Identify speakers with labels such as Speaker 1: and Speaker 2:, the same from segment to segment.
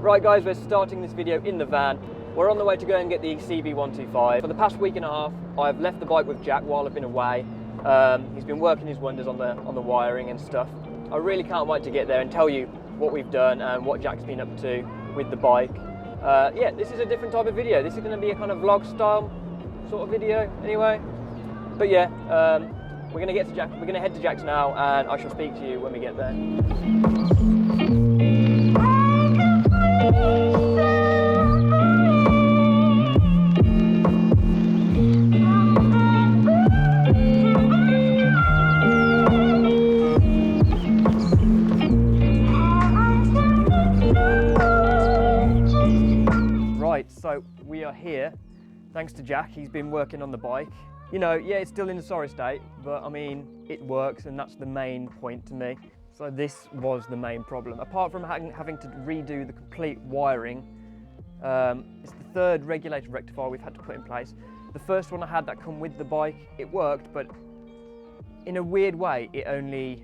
Speaker 1: Right guys, we're starting this video in the van. We're on the way to go and get the Cb125. For the past week and a half, I've left the bike with Jack while I've been away. He's been working his wonders on the wiring and stuff. I really can't wait to get there and tell you what we've done and what Jack's been up to with the bike. Yeah, this is a different type of video. This is going to be a kind of vlog style sort of video anyway. But yeah, we're going to get to Jack. We're going to head to Jack's now, and I shall speak to you when we get there. Right, so we are here thanks to Jack. He's been working on the bike. You know, yeah, it's still in a sorry state, but I mean, it works, and that's the main point to me. So this was the main problem. Apart from having to redo the complete wiring, it's the third regulator rectifier we've had to put in place. The first one I had that come with the bike, it worked, but in a weird way, it only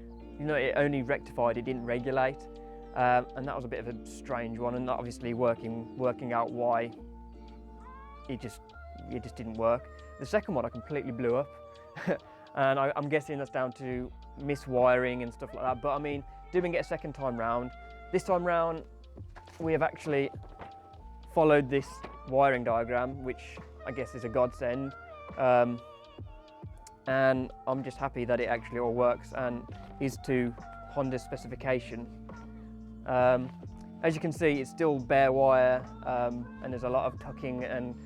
Speaker 1: rectified, it didn't regulate. And that was a bit of a strange one, and obviously working out why it just didn't work. The second one I completely blew up, and I'm guessing that's down to miswiring and stuff like that. But I mean, doing it a second time round, this time round we have actually followed this wiring diagram, which I guess is a godsend, and I'm just happy that it actually all works and is to Honda's specification. As you can see, it's still bare wire, and there's a lot of tucking and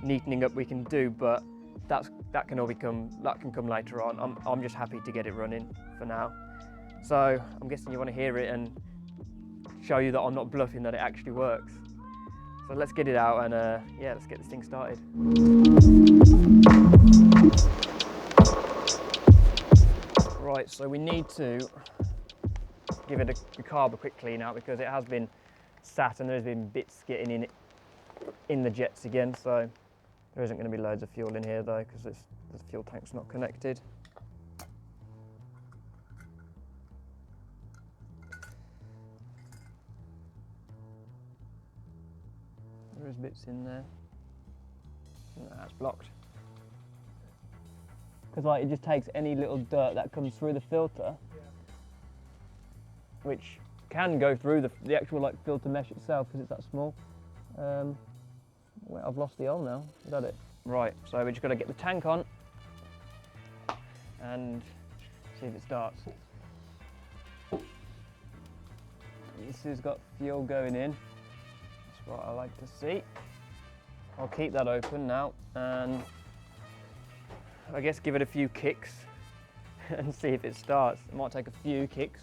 Speaker 1: neatening up we can do, but that can come later on. I'm just happy to get it running for now. So I'm guessing you want to hear it and show you that I'm not bluffing, that it actually works. So let's get it out and yeah, let's get this thing started. Right, so we need to give it a carb a quick clean out because it has been sat and there's been bits getting in the jets again. So there isn't going to be loads of fuel in here though, because the fuel tank's not connected. There is bits in there. No, that's blocked. Because like, it just takes any little dirt that comes through the filter, which can go through the actual like filter mesh itself because it's that small. Well, I've lost the oil now. Is that it? Right, so we just got to get the tank on and see if it starts. This has got fuel going in. That's what I like to see. I'll keep that open now and I guess give it a few kicks and see if it starts. It might take a few kicks.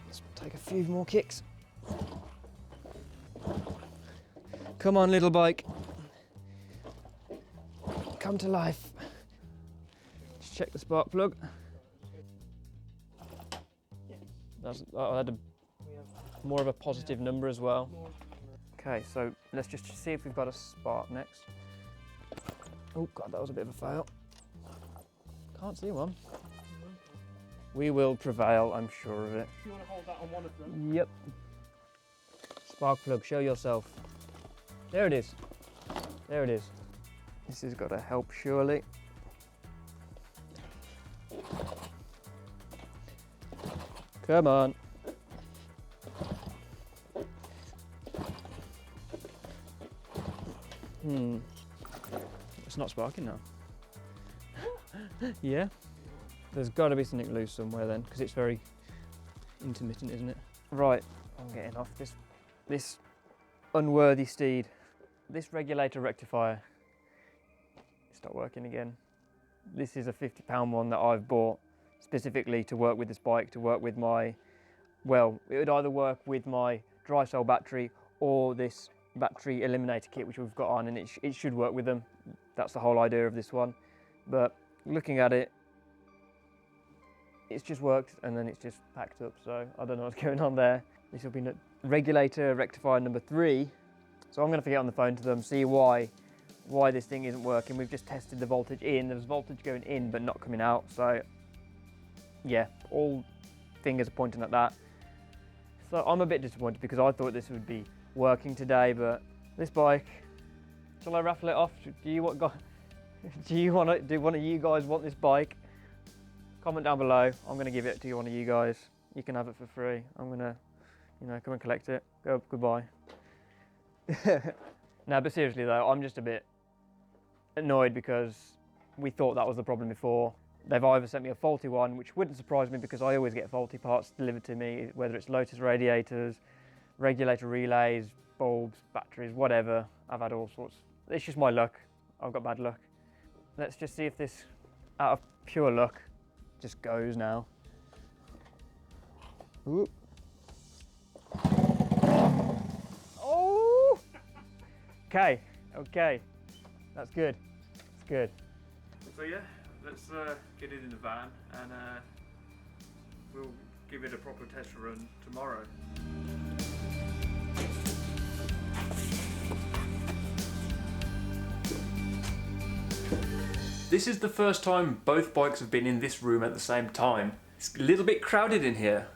Speaker 1: Let's take a few more kicks. Come on, little bike. Come to life. Let's check the spark plug. I had more of a positive number as well. Okay, so let's just see if we've got a spark next. Oh God, that was a bit of a fail. Can't see one. We will prevail, I'm sure of it.
Speaker 2: You want to hold that on one of them?
Speaker 1: Yep. Spark plug, show yourself. There it is. There it is. This has got to help surely. Come on. It's not sparking now. Yeah. There's got to be something loose somewhere then, because it's very intermittent, isn't it? Right, I'm getting off this unworthy steed. This regulator rectifier stopped working again. This is a £50 one that I've bought specifically to work with this bike, to work with my, well, it would either work with my dry cell battery or this battery eliminator kit which we've got on, and it should work with them. That's the whole idea of this one. But looking at it, it's just worked and then it's just packed up, so I don't know what's going on there. This will be regulator rectifier number 3. So I'm going to get on the phone to them, see why this thing isn't working. We've just tested the voltage in. There's voltage going in but not coming out. So yeah, all fingers are pointing at that. So I'm a bit disappointed because I thought this would be working today, but this bike, shall I raffle it off? Do one of you guys want this bike? Comment down below. I'm gonna give it to one of you guys. You can have it for free. I'm gonna, come and collect it. Goodbye. No, but seriously though, I'm just a bit annoyed because we thought that was the problem before. They've either sent me a faulty one, which wouldn't surprise me because I always get faulty parts delivered to me, whether it's Lotus radiators, regulator relays, bulbs, batteries, whatever. I've had all sorts. It's just my luck. I've got bad luck. Let's just see if this, out of pure luck, just goes now. Ooh. Oh! Okay, that's good. That's good. So yeah, let's get it in the van and we'll give it a proper test run tomorrow. This is the first time both bikes have been in this room at the same time. It's a little bit crowded in here.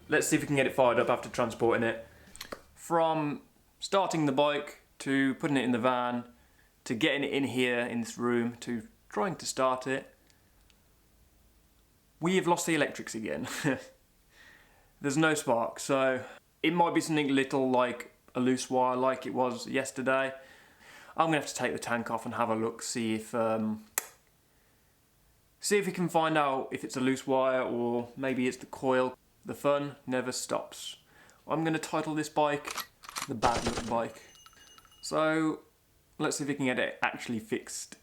Speaker 1: Let's see if we can get it fired up after transporting it. From starting the bike to putting it in the van to getting it in here in this room to trying to start it, we have lost the electrics again. There's no spark, so it might be something little like a loose wire like it was yesterday. I'm gonna have to take the tank off and have a look, see if we can find out if it's a loose wire or maybe it's the coil. The fun never stops. I'm gonna title this bike the Bad Luck Bike. So let's see if we can get it actually fixed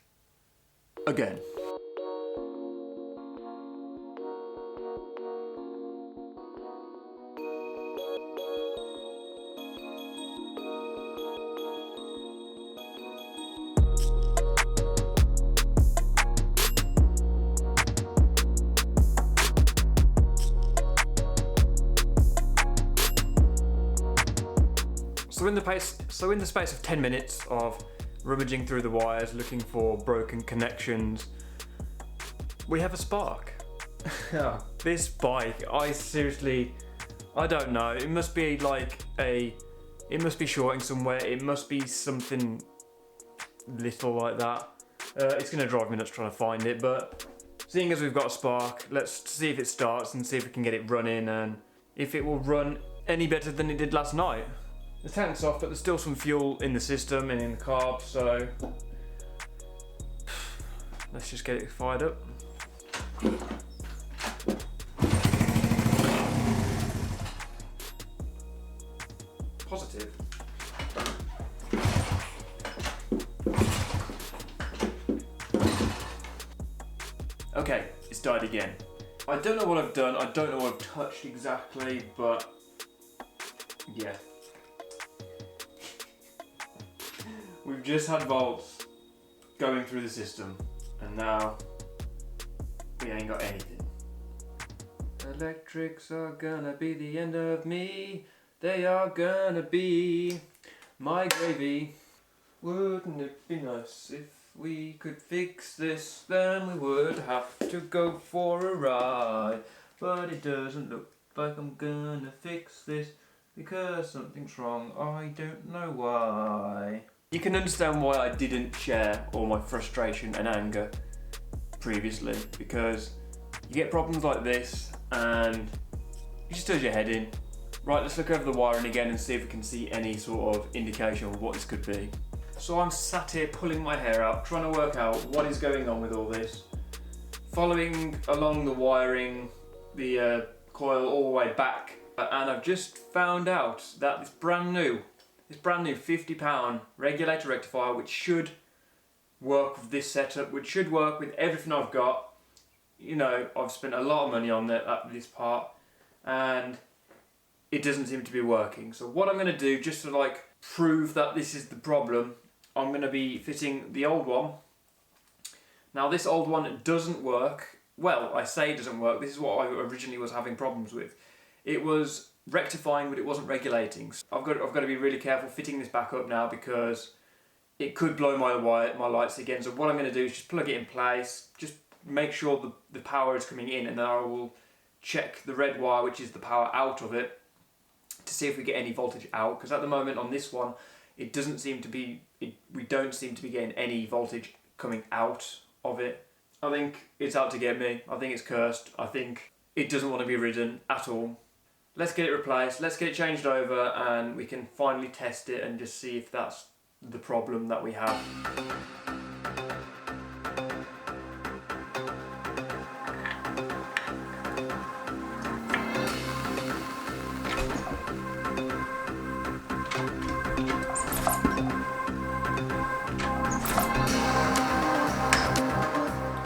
Speaker 1: again. So in the space of 10 minutes of rummaging through the wires, looking for broken connections, we have a spark. This bike, I don't know. It must be it must be shorting somewhere. It must be something little like that. It's gonna drive me nuts trying to find it, but seeing as we've got a spark, let's see if it starts and see if we can get it running and if it will run any better than it did last night. The tank's off, but there's still some fuel in the system and in the carb, so let's just get it fired up. Positive. Okay, it's died again. I don't know what I've done, I don't know what I've touched exactly, but yeah. We've just had volts going through the system, and now we ain't got anything. Electrics are gonna be the end of me. They are gonna be my gravy. Wouldn't it be nice if we could fix this? Then we would have to go for a ride. But it doesn't look like I'm gonna fix this because something's wrong. I don't know why. You can understand why I didn't share all my frustration and anger previously, because you get problems like this and you just does your head in. Right, let's look over the wiring again and see if we can see any sort of indication of what this could be. So I'm sat here pulling my hair out, trying to work out what is going on with all this. Following along the wiring, the coil all the way back, and I've just found out that this brand new £50 regulator rectifier, which should work with this setup, which should work with everything I've got. You know, I've spent a lot of money on this part and it doesn't seem to be working. So what I'm going to do, just to prove that this is the problem, I'm going to be fitting the old one. Now this old one doesn't work. Well, I say it doesn't work. This is what I originally was having problems with. It was rectifying, but it wasn't regulating. So I've got to be really careful fitting this back up now because it could blow my lights again. So what I'm going to do is just plug it in place, just make sure the power is coming in, and then I will check the red wire, which is the power out of it, to see if we get any voltage out, because at the moment on this one it doesn't seem to be, we don't seem to be getting any voltage coming out of it. I think it's out to get me. I think it's cursed. I think it doesn't want to be ridden at all. Let's get it replaced, let's get it changed over, and we can finally test it and just see if that's the problem that we have.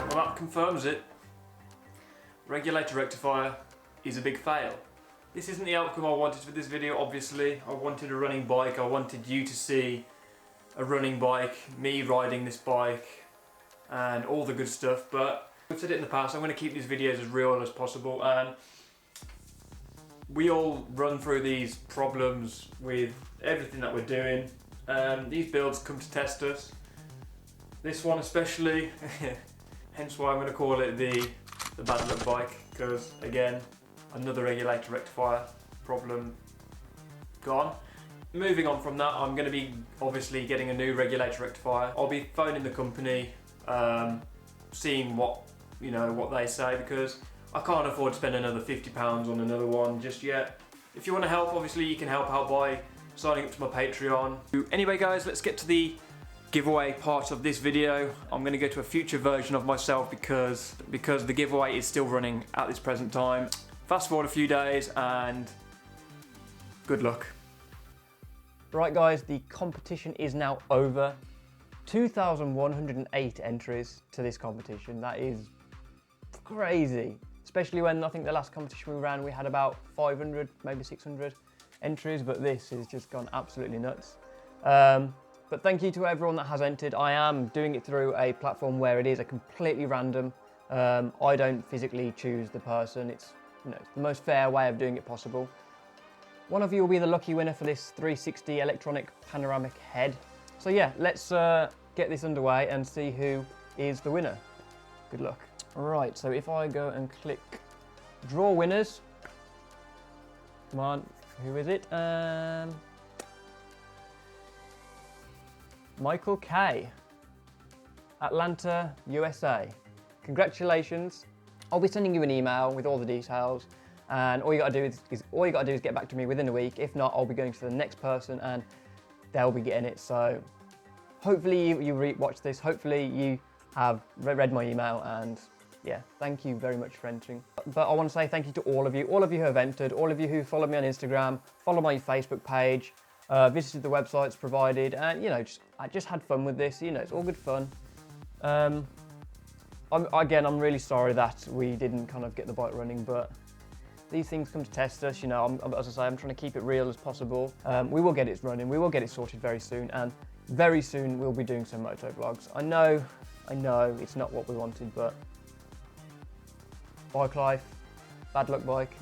Speaker 1: Well, that confirms it. Regulator rectifier is a big fail. This isn't the outcome I wanted for this video, obviously. I wanted a running bike, I wanted you to see a running bike, me riding this bike, and all the good stuff, but I've said it in the past, I'm going to keep these videos as real as possible, and we all run through these problems with everything that we're doing. These builds come to test us. This one especially, hence why I'm going to call it the bad luck bike, because again, another regulator rectifier problem gone. Moving on from that, I'm going to be obviously getting a new regulator rectifier. I'll be phoning the company, seeing what they say, because I can't afford to spend another £50 on another one just yet. If you want to help, obviously you can help out by signing up to my Patreon. Anyway guys, let's get to the giveaway part of this video. I'm going to go to a future version of myself because the giveaway is still running at this present time. Fast forward a few days and good luck. Right guys, the competition is now over. 2,108 entries to this competition. That is crazy. Especially when I think the last competition we ran, we had about 500, maybe 600 entries, but this has just gone absolutely nuts. But thank you to everyone that has entered. I am doing it through a platform where it is a completely random. I don't physically choose the person. It's the most fair way of doing it possible. One of you will be the lucky winner for this 360 electronic panoramic head. So yeah, let's get this underway and see who is the winner. Good luck. Right, so if I go and click draw winners. Come on, who is it? Michael K. Atlanta, USA. Congratulations. I'll be sending you an email with all the details, and all you gotta do is get back to me within a week. If not, I'll be going to the next person and they'll be getting it. So hopefully you watch this, hopefully you have read my email, and yeah, thank you very much for entering. But I want to say thank you to all of you who have entered, all of you who follow me on Instagram, follow my Facebook page, visited the websites provided, and I just had fun with this. It's all good fun. I'm really sorry that we didn't kind of get the bike running, but these things come to test us. As I say, I'm trying to keep it real as possible. We will get it running, we will get it sorted very soon, and very soon we'll be doing some moto vlogs. I know it's not what we wanted, but bike life, bad luck bike.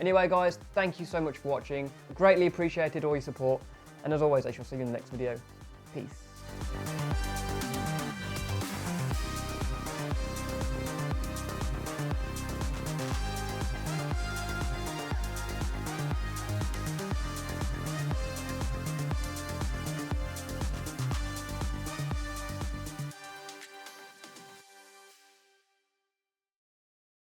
Speaker 1: Anyway guys, thank you so much for watching. Greatly appreciated all your support, and as always, I shall see you in the next video. Peace.